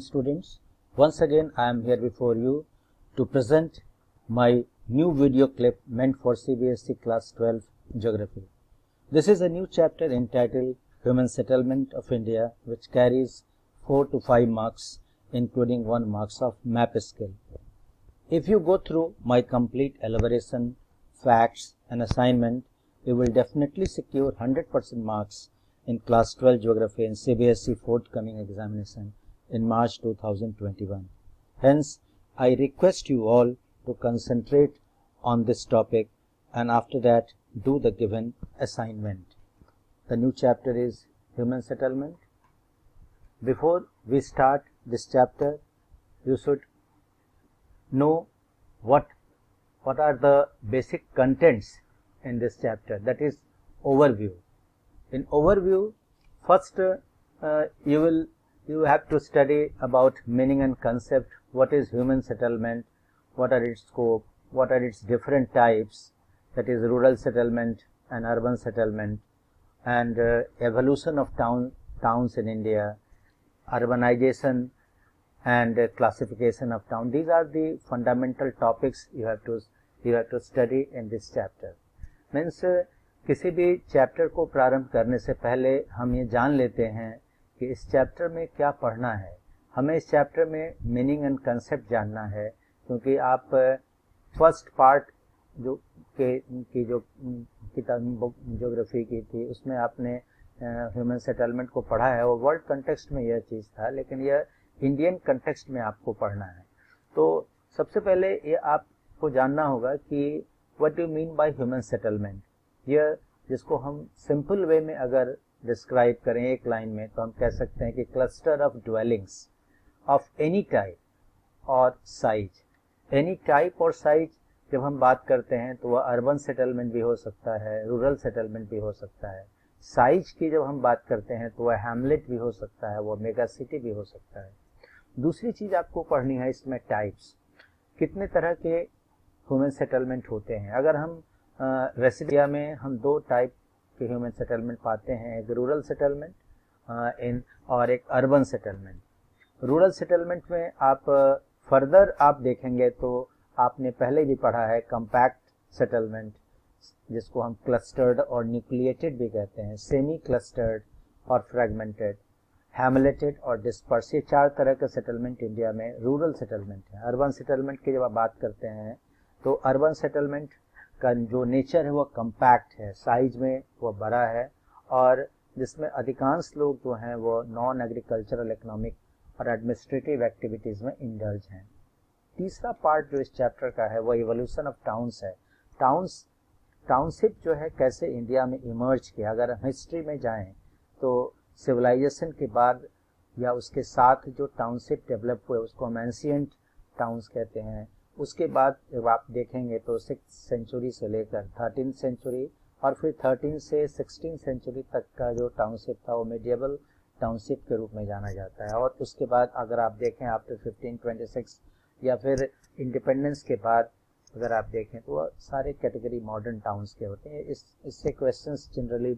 students. Once again I am here before you to present my new video clip meant for CBSE class 12 geography. This is a new chapter entitled Human Settlement of India, which carries 4 to 5 marks including 1 marks of map skill. If you go through my complete elaboration, facts and assignment, you will definitely secure 100% marks in class 12 geography in CBSE forthcoming examination in March 2021. Hence, I request you all to concentrate on this topic and after that do the given assignment. The new chapter is Human Settlement. Before we start this chapter, you should know what are the basic contents in this chapter, that is overview. In overview, first you have to study about meaning and concept, what is human settlement, what are its scope, what are its different types, that is rural settlement and urban settlement, and evolution of towns in India, urbanization and classification of town. These are the fundamental topics you have to study in this chapter. Means किसी भी chapter को प्रारंभ करने से पहले हम ये जान लेते हैं कि इस चैप्टर में क्या पढ़ना है. हमें इस चैप्टर में मीनिंग एंड कंसेप्ट जानना है, क्योंकि आप फर्स्ट पार्ट जो किताब ज्योग्राफी की थी उसमें आपने ह्यूमन सेटलमेंट को पढ़ा है. वो वर्ल्ड कंटेक्स्ट में यह चीज़ था, लेकिन यह इंडियन कंटेक्स्ट में आपको पढ़ना है. तो सबसे पहले ये आपको जानना होगा कि what do mean by human settlement. यह जिसको हम सिंपल वे में अगर डिस्क्राइब करें एक लाइन में, तो हम कह सकते हैं कि cluster of dwellings of any type और साइज. एनी टाइप और साइज जब हम बात करते हैं तो वह अर्बन सेटलमेंट भी हो सकता है, रूरल सेटलमेंट भी हो सकता है. साइज की जब हम बात करते हैं तो वह हैमलेट भी हो सकता है, वह मेगा सिटी भी हो सकता है. दूसरी चीज़ आपको पढ़नी है इसमें टाइप्स. कितने तरह के ह्यूमन सेटलमेंट होते हैं. अगर हम रेसिडेंशिया में हम 2 टाइप के ह्यूमन सेटलमेंट पाते हैं, एक रूरल सेटलमेंट और एक अर्बन सेटलमेंट. रूरल सेटलमेंट में आप फर्दर आप देखेंगे तो आपने पहले भी पढ़ा है कम्पैक्ट सेटलमेंट, जिसको हम क्लस्टर्ड और न्यूक्लिएटेड भी कहते हैं, सेमी क्लस्टर्ड और फ्रेगमेंटेड, हैमलेटेड और डिस्पर्स. ये 4 तरह के सेटलमेंट इंडिया में रूरल सेटलमेंट है. अर्बन सेटलमेंट की जब आप बात करते हैं तो अर्बन सेटलमेंट का जो नेचर है वो कम्पैक्ट है, साइज में वो बड़ा है, और जिसमें अधिकांश लोग जो हैं वो नॉन एग्रीकल्चरल, इकोनॉमिक और एडमिनिस्ट्रेटिव एक्टिविटीज़ में इंडल्ज हैं. तीसरा पार्ट जो इस चैप्टर का है वो इवोल्यूशन ऑफ टाउन्स है. टाउनशिप जो है कैसे इंडिया में इमर्ज किया. अगर हम हिस्ट्री में जाएं तो सिविलाइजेशन के बाद या उसके साथ जो टाउनशिप डेवलप हुए उसको हम एंशिएंट टाउन्स कहते हैं. उसके बाद जब आप देखेंगे तो 6th सेंचुरी से लेकर 13th सेंचुरी और फिर 13 से 16th सेंचुरी तक का जो टाउनशिप था वो मेडिएवल टाउनशिप के रूप में जाना जाता है. और उसके बाद अगर आप देखें आफ्टर 1526 या फिर इंडिपेंडेंस के बाद अगर आप देखें तो वह सारे कैटेगरी मॉडर्न टाउन्स के होते हैं. इससे क्वेश्चंस जनरली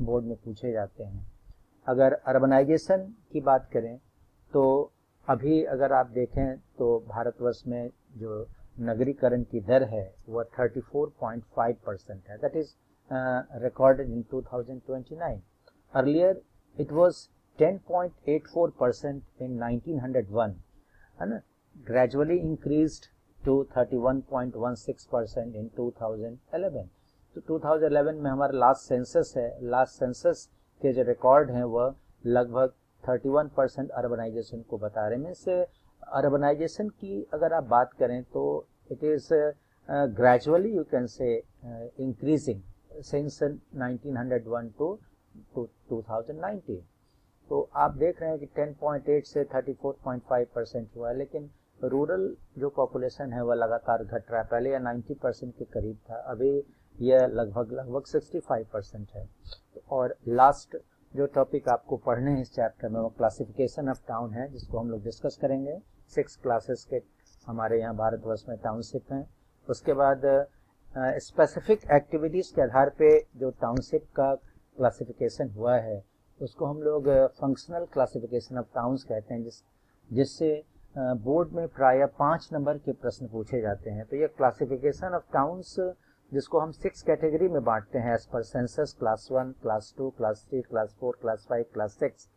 बोर्ड में पूछे जाते हैं. अगर अर्बनाइजेशन की बात करें तो अभी अगर आप देखें तो भारतवर्ष में जो नगरीकरण की दर है वह 34.5% है. That is recorded in 2029. Earlier it was 10.84% इन 1901, है ना. ग्रेजुअली इंक्रीज्ड टू 31.16% इन 2011. तो 2011 में हमारा लास्ट सेंसस है. लास्ट सेंसस के जो रिकॉर्ड हैं वह लगभग 31% अर्बनाइजेशन को बता रहे हैं. इससे अर्बनाइजेशन की अगर आप बात करें तो it is gradually you can say increasing since 1901 to 2019. तो आप देख रहे हैं कि 10.8 से 34.5% हुआ है, लेकिन रूरल जो पॉपुलेशन है वह लगातार घट रहा है. पहले यह 90% के करीब था, अभी यह लगभग 65% है. और लास्ट जो टॉपिक आपको पढ़ने हैं इस चैप्टर में वो क्लासिफिकेशन ऑफ टाउन है, जिसको हम लोग डिस्कस करेंगे. 6 क्लासेस के हमारे यहाँ भारतवर्ष में टाउनशिप हैं. उसके बाद स्पेसिफिक एक्टिविटीज़ के आधार पे जो टाउनशिप का क्लासिफिकेशन हुआ है उसको हम लोग फंक्शनल क्लासिफिकेशन ऑफ टाउन्स कहते हैं, जिससे बोर्ड में प्रायः 5 नंबर के प्रश्न पूछे जाते हैं। तो ये क्लासिफिकेशन ऑफ टाउन्स, जिसको हम 6 कैटेगरी में बांटते हैं as per census, class 1, class 2, class 3, class 4, class 5, class 6,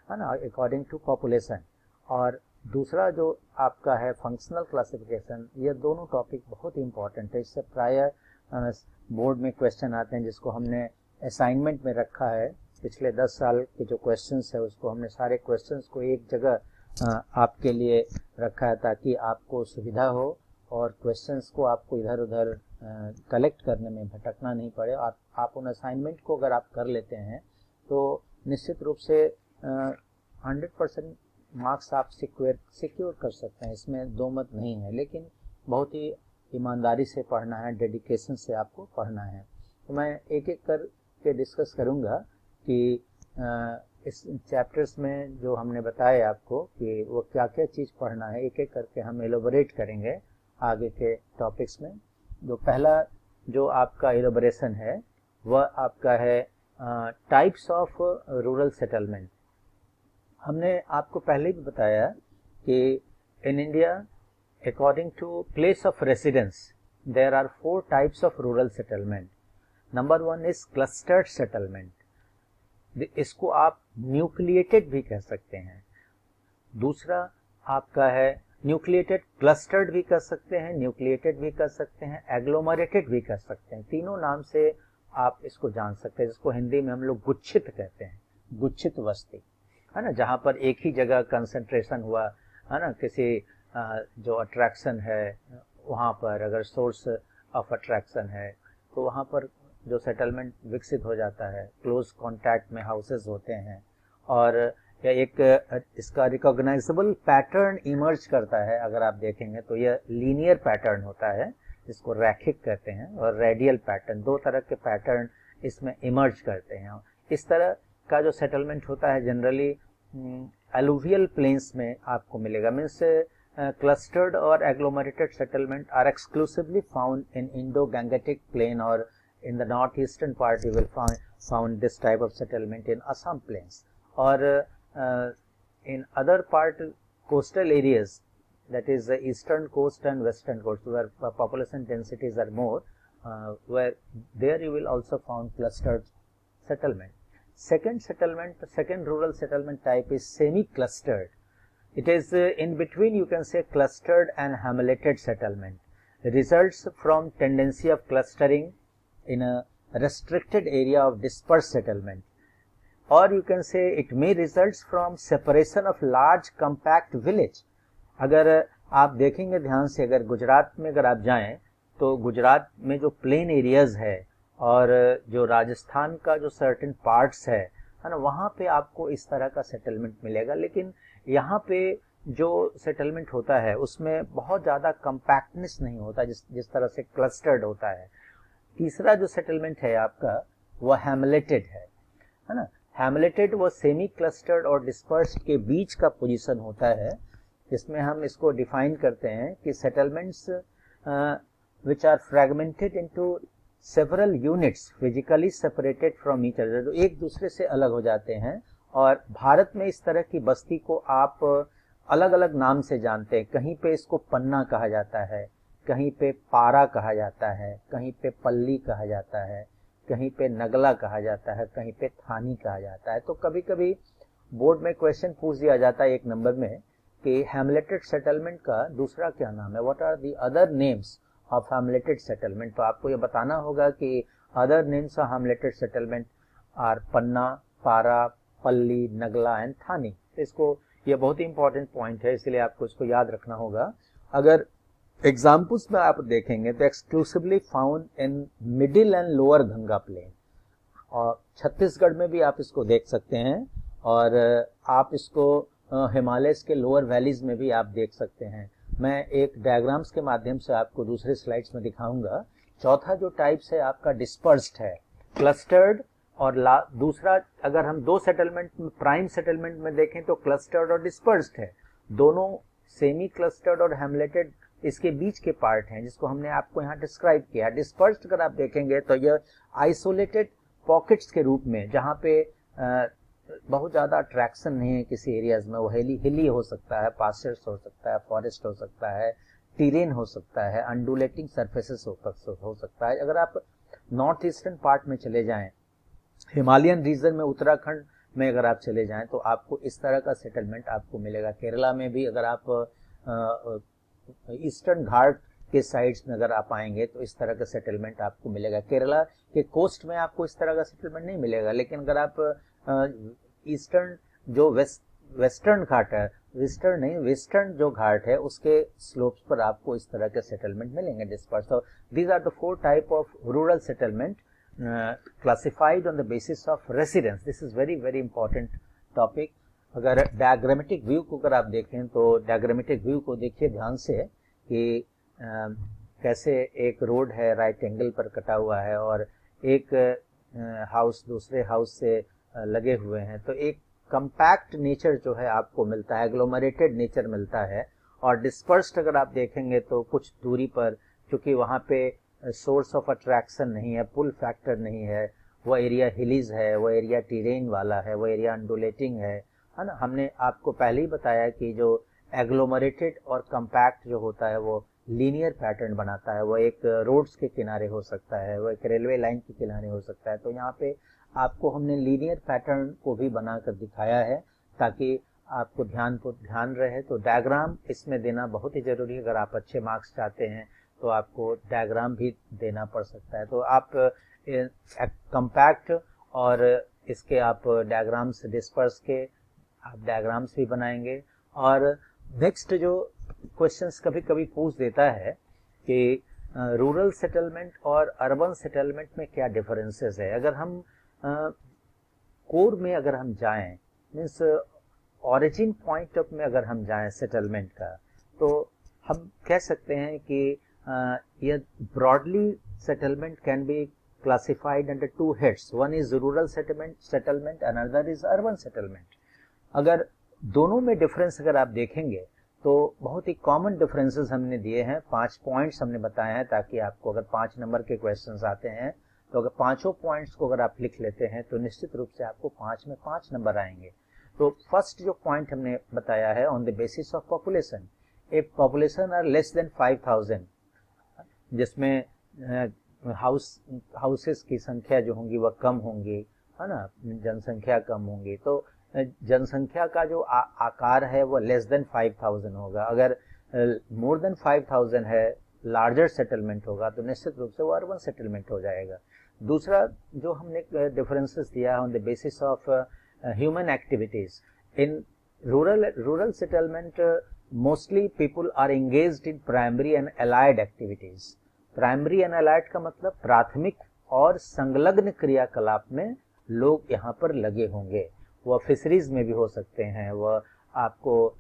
है ना, अकॉर्डिंग टू पॉपुलेशन। और दूसरा जो आपका है फंक्शनल क्लासिफिकेशन, ये दोनों टॉपिक बहुत इंपॉर्टेंट है। इससे प्रायः बोर्ड में क्वेश्चन आते हैं, जिसको हमने असाइनमेंट में रखा है। पिछले 10 साल के जो क्वेश्चंस है उसको हमने सारे क्वेश्चंस को एक जगह आपके लिए रखा है, ताकि आपको सुविधा हो और क्वेश्चंस को आपको इधर उधर कलेक्ट करने में भटकना नहीं पड़े। और आप उन असाइनमेंट को अगर आप कर लेते हैं तो निश्चित रूप से 100% मार्क्स आप सिक्योर कर सकते हैं, इसमें दो मत नहीं है। लेकिन बहुत ही ईमानदारी से पढ़ना है, डेडिकेशन से आपको पढ़ना है। तो मैं एक एक करके डिस्कस करूंगा कि इस चैप्टर्स में जो हमने बताया आपको कि वो क्या क्या चीज़ पढ़ना है, एक एक करके हम एलोबरेट करेंगे आगे के टॉपिक्स में। जो पहला जो आपका एलोबरेशन है वह आपका है टाइप्स ऑफ रूरल सेटलमेंट। हमने आपको पहले भी बताया कि in India according to place of residence there are 4 types of rural settlement. Number 1 is clustered settlement, इसको आप न्यूक्लिएटेड भी कह सकते हैं। दूसरा आपका है न्यूक्लिएटेड, क्लस्टर्ड भी कर सकते हैं, न्यूक्लिएटेड भी कर सकते हैं, एग्लोमरेटेड भी कर सकते हैं। तीनों नाम से आप इसको जान सकते हैं, जिसको हिंदी में हम लोग गुच्छित कहते हैं, गुच्छित बस्ती, है ना, जहाँ पर एक ही जगह कंसंट्रेशन हुआ, है ना, किसी जो अट्रैक्शन है वहाँ पर, अगर सोर्स ऑफ अट्रैक्शन है तो वहाँ पर जो सेटलमेंट विकसित हो जाता है, क्लोज कांटेक्ट में हाउसेस होते हैं, और एक इसका रिकॉग्नाइजेबल पैटर्न इमर्ज करता है। अगर आप देखेंगे तो यह लीनियर पैटर्न होता है, जिसको रैखिक कहते हैं, और रेडियल पैटर्न, दो तरह के पैटर्न इसमें इमर्ज करते हैं। इस तरह का जो सेटलमेंट होता है जनरली एलुवियल प्लेन्स में आपको मिलेगा। मीन्स क्लस्टर्ड और agglomerated settlement are exclusively found in Indo Gangetic plain, और in the northeastern part you will found this type of settlement in Assam plains, or in other part coastal areas, that is the eastern coast and western coast, where population densities are more, where there you will also found clustered settlement. Second rural settlement type is semi clustered. It is in between, you can say, clustered and hamleted settlement. It results from tendency of clustering in a restricted area of dispersed settlement, or you can say it may results from separation of large compact village. अगर आप देखेंगे ध्यान से, अगर गुजरात में अगर आप जाएं तो गुजरात में जो प्लेन एरियाज है और जो राजस्थान का जो सर्टेन पार्ट्स है ना, वहाँ पे आपको इस तरह का सेटलमेंट मिलेगा। लेकिन यहाँ पे जो सेटलमेंट होता है उसमें बहुत ज़्यादा कंपैक्टनेस नहीं होता, जिस तरह से क्लस्टर्ड होता है। तीसरा जो सेटलमेंट है आपका वह हैमलेटेड है ना। हैमलेटेड वो सेमी क्लस्टर्ड और डिस्पर्स्ड के बीच का पोजीशन होता है, जिसमें हम इसको डिफाइन करते हैं कि settlements which are fragmented into several units physically separated from each other, जो एक दूसरे से अलग हो जाते हैं। और भारत में इस तरह की बस्ती को आप अलग अलग नाम से जानते हैं। कहीं पे इसको पन्ना कहा जाता है, कहीं पे पारा कहा जाता है, कहीं पे पल्ली कहा जाता है, कहीं पे नगला कहा जाता है, कहीं पे थानी कहा जाता है। तो कभी कभी बोर्ड में क्वेश्चन पूछ दिया जाता है 1 नंबर में कि हैमलेटेड सेटलमेंट का दूसरा क्या नाम है, what are the other names of hamleted settlement. तो आपको ये बताना होगा कि other names of hamleted settlement are पन्ना, पारा, पल्ली, नगला एंड थानी। तो इसको, ये बहुत ही इंपॉर्टेंट पॉइंट है, इसलिए आपको इसको याद रखना होगा। अगर एग्जाम्पल्स में आप देखेंगे तो exclusively found in middle and lower Ganga plain, और छत्तीसगढ़ में भी आप इसको देख सकते हैं, और आप इसको हिमालय के लोअर वैलीज में भी आप देख सकते हैं। मैं एक डायग्राम्स के माध्यम से आपको दूसरे स्लाइड्स में दिखाऊंगा। चौथा जो टाइप्स है आपका डिस्पर्स्ड है, क्लस्टर्ड, और दूसरा अगर हम दो सेटलमेंट में, प्राइम सेटलमेंट में देखें तो क्लस्टर्ड और डिस्पर्स्ड है। दोनों सेमी क्लस्टर्ड और हैमलेटेड इसके बीच के पार्ट हैं, जिसको हमने आपको यहाँ डिस्क्राइब किया। डिस्पर्स्ड अगर आप देखेंगे तो यह आइसोलेटेड पॉकेट्स के रूप में, जहाँ पे बहुत ज़्यादा अट्रैक्शन नहीं है किसी एरियाज में, वो हिली हो सकता है, पास्चर्स हो सकता है, फॉरेस्ट हो सकता है, टीरेन हो सकता है, अंडुलेटिंग सरफेसेस हो सकता है। अगर आप नॉर्थ ईस्टर्न पार्ट में चले जाएं, हिमालयन रीजन में, उत्तराखंड में अगर आप चले जाएं तो आपको इस तरह का सेटलमेंट आपको मिलेगा। केरला में भी अगर आप ईस्टर्न घाट के साइड्स में अगर आप आएंगे तो इस तरह का सेटलमेंट आपको मिलेगा। केरला के कोस्ट में आपको इस तरह का सेटलमेंट नहीं मिलेगा, लेकिन अगर आप ईस्टर्न जो वेस्टर्न घाट है, वेस्टर्न जो घाट है उसके स्लोप्स पर आपको इस तरह के सेटलमेंट मिलेंगे disperse. So these are the 4 type of rural settlement classified on the basis of residence. This is very very important topic. अगर डायग्रामेटिक व्यू को अगर आप देखें तो डायग्रामेटिक व्यू को देखिए ध्यान से कि कैसे एक रोड है राइट एंगल पर कटा हुआ है और एक हाउस दूसरे हाउस से लगे हुए हैं, तो एक कंपैक्ट नेचर जो है आपको मिलता है, एग्लोमरेटेड नेचर मिलता है। और डिस्पर्स्ड अगर आप देखेंगे तो कुछ दूरी पर, क्योंकि वहाँ पे सोर्स ऑफ अट्रैक्शन नहीं है, पुल फैक्टर नहीं है, वो एरिया हिलीज है, वो एरिया टीरेन वाला है, वो एरिया अंडुलेटिंग है ना। हमने आपको पहले ही बताया कि जो एग्लोमरेटेड और कंपैक्ट जो होता है वो लीनियर पैटर्न बनाता है, वो एक रोड्स के किनारे हो सकता है, वो एक रेलवे लाइन के किनारे हो सकता है। तो यहाँ पे आपको हमने लीनियर पैटर्न को भी बनाकर दिखाया है ताकि आपको ध्यान रहे। तो डायग्राम इसमें देना बहुत ही जरूरी है। अगर आप अच्छे मार्क्स चाहते हैं तो आपको डायग्राम भी देना पड़ सकता है। तो आप कंपैक्ट और इसके आप डायग्राम्स डिस्पर्स के आप डायग्राम्स भी बनाएंगे। और नेक्स्ट जो क्वेश्चंस कभी कभी पूछ देता है कि रूरल सेटलमेंट और अर्बन सेटलमेंट में क्या डिफरेंसेस है। अगर हम कोर में अगर हम जाएं, मीन्स ओरिजिन पॉइंट ऑफ में अगर हम जाएं सेटलमेंट का, तो हम कह सकते हैं कि यह broadly settlement can be classified under 2 heads. One is rural settlement, another is urban settlement. अगर दोनों में डिफरेंस अगर आप देखेंगे तो बहुत ही कॉमन डिफरेंसेस हमने दिए हैं, 5 पॉइंट्स हमने बताए हैं ताकि आपको अगर 5 नंबर के क्वेश्चंस आते हैं तो अगर पांचों पॉइंट्स को अगर आप लिख लेते हैं तो निश्चित रूप से आपको 5 में 5 नंबर आएंगे। तो फर्स्ट जो पॉइंट हमने बताया है, on the basis of population, if population are less than 5000, जिसमें हाउसेस की संख्या जो होंगी वह कम होंगी, है ना, जनसंख्या कम होंगी, तो जनसंख्या का जो आकार है वो लेस देन 5000 होगा। अगर मोर देन 5000 है, लार्जर सेटलमेंट होगा, तो निश्चित रूप से वो अर्बन सेटलमेंट हो जाएगा। दूसरा जो हमने डिफरेंसेस दिया है on the basis of human activities, in rural settlement mostly people are engaged in primary and allied activities. Primary and allied का मतलब प्राथमिक और संलग्न क्रियाकलाप में लोग यहाँ पर लगे होंगे। वह फिशरीज में भी हो सकते हैं, वह आपको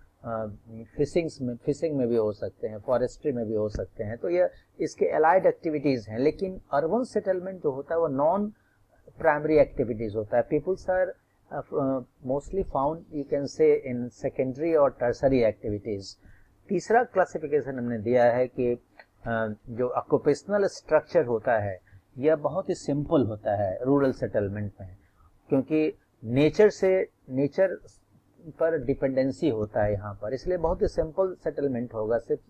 फिशिंग में भी हो सकते हैं, फॉरेस्ट्री में भी हो सकते हैं। तो यह इसके एलाइड एक्टिविटीज हैं। लेकिन अर्बन सेटलमेंट जो होता है वो नॉन प्राइमरी एक्टिविटीज होता है। Peoples are mostly found, you can say, in secondary और टर्सरी एक्टिविटीज। तीसरा क्लासिफिकेशन हमने दिया है कि जो ऑक्यूपेशनल स्ट्रक्चर होता है यह बहुत ही सिंपल होता है रूरल सेटलमेंट में, क्योंकि नेचर पर डिपेंडेंसी होता है यहाँ पर, इसलिए बहुत ही सिंपल सेटलमेंट होगा सिर्फ।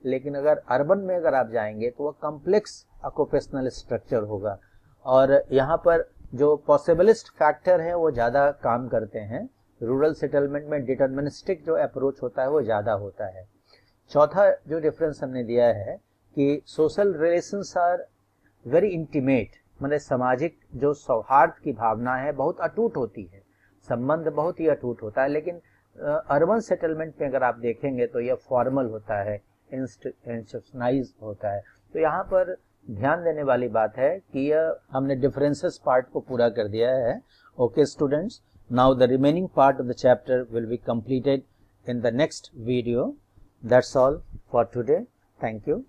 लेकिन अगर अर्बन में अगर आप जाएंगे तो वह कॉम्प्लेक्स ऑक्यूपेशनल स्ट्रक्चर होगा और यहाँ पर जो पॉसिबलिस्ट फैक्टर है वो ज़्यादा काम करते हैं। रूरल सेटलमेंट में डिटर्मिनिस्टिक जो अप्रोच होता है वो ज़्यादा होता है। चौथा जो डिफरेंस हमने दिया है कि social relations are very intimate, मतलब सामाजिक जो सौहार्द की भावना है बहुत अटूट होती है, संबंध बहुत ही अटूट होता है। लेकिन अर्बन सेटलमेंट में अगर आप देखेंगे तो यह फॉर्मल होता है, इंस्टीट्यूशनलाइज होता है। तो यहाँ पर ध्यान देने वाली बात है कि यह हमने डिफरेंसेस पार्ट को पूरा कर दिया है। Okay students, now the remaining part of the chapter will be completed in the next video. That's all for today. Thank you.